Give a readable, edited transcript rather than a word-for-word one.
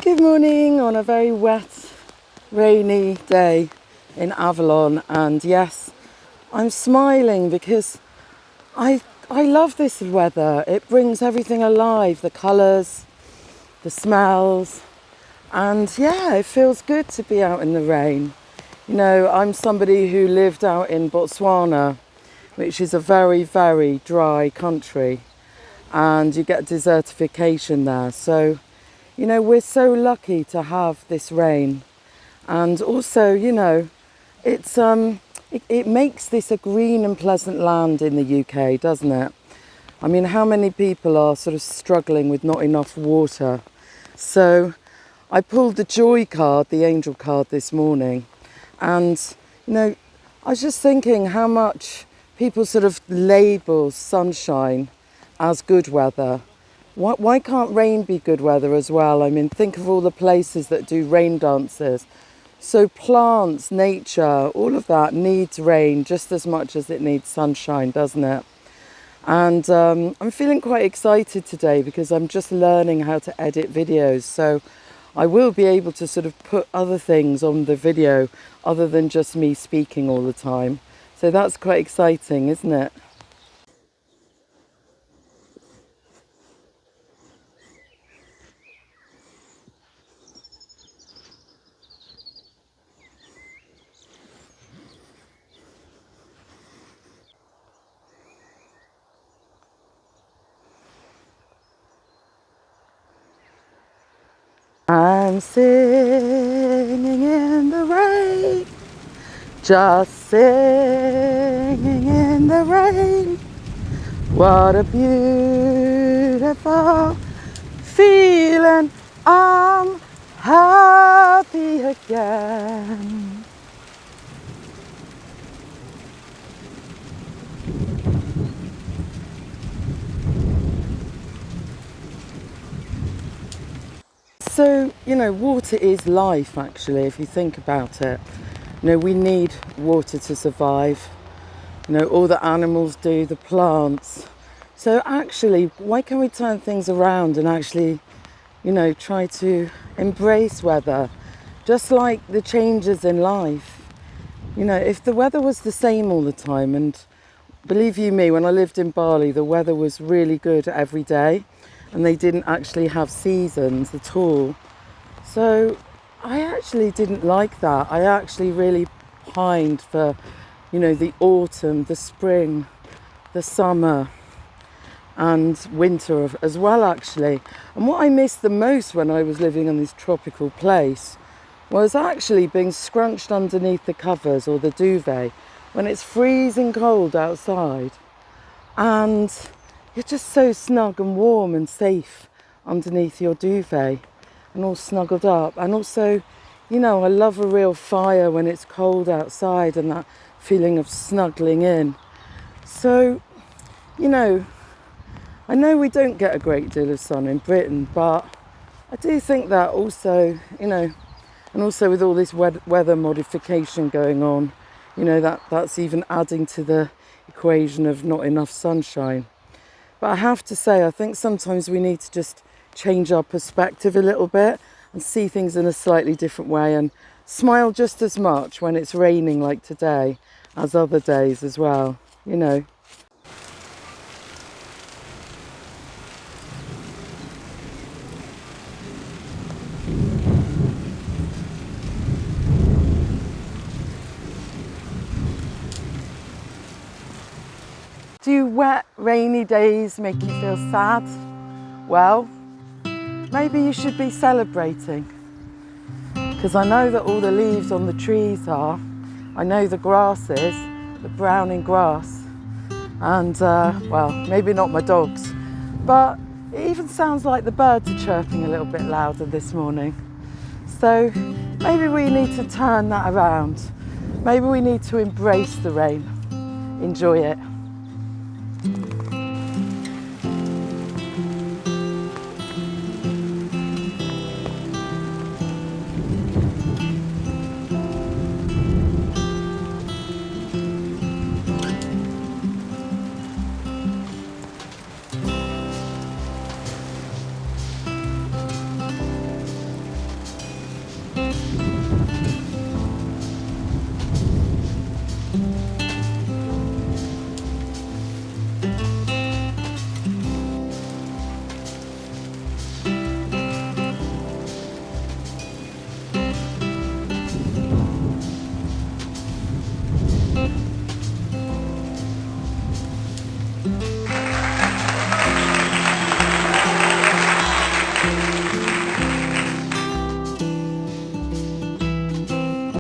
Good morning on a very wet, rainy day in Avalon, and yes, I'm smiling because I love this weather. It brings everything alive, the colours, the smells, and yeah, it feels good to be out in the rain. You know, I'm somebody who lived out in Botswana, which is a very, very dry country, and you get desertification there. So, you know, we're so lucky to have this rain. And also, you know, it makes this a green and pleasant land in the UK, doesn't it? I mean, how many people are sort of struggling with not enough water? So I pulled the joy card, the angel card this morning. And, you know, I was just thinking how much people sort of label sunshine as good weather. Why can't rain be good weather as well? I mean, think of all the places that do rain dances. So plants, nature, all of that needs rain just as much as it needs sunshine, doesn't it? And I'm feeling quite excited today because I'm just learning how to edit videos. So I will be able to sort of put other things on the video other than just me speaking all the time. So that's quite exciting, isn't it? I'm singing in the rain, just singing in the rain. What a beautiful feeling, I'm happy again. So, you know, water is life actually, if you think about it. You know, we need water to survive. You know, all the animals do, the plants. So actually, why can't we turn things around and actually, you know, try to embrace weather, just like the changes in life. You know, if the weather was the same all the time, and believe you me, when I lived in Bali, the weather was really good every day, and they didn't actually have seasons at all. So I actually didn't like that. I actually really pined for, you know, the autumn, the spring, the summer, and winter as well, actually. And what I missed the most when I was living in this tropical place was actually being scrunched underneath the covers or the duvet when it's freezing cold outside, and you're just so snug and warm and safe underneath your duvet and all snuggled up. And also, you know, I love a real fire when it's cold outside and that feeling of snuggling in. So, you know, I know we don't get a great deal of sun in Britain, but I do think that also, you know, and also with all this weather modification going on, you know, that's even adding to the equation of not enough sunshine. But I have to say, I think sometimes we need to just change our perspective a little bit and see things in a slightly different way and smile just as much when it's raining like today as other days as well, you know. Do wet, rainy days make you feel sad? Well, maybe you should be celebrating, because I know that all the leaves on the trees are. I know the grass is, the browning grass. And, well, maybe not my dogs, but it even sounds like the birds are chirping a little bit louder this morning. So maybe we need to turn that around. Maybe we need to embrace the rain, enjoy it.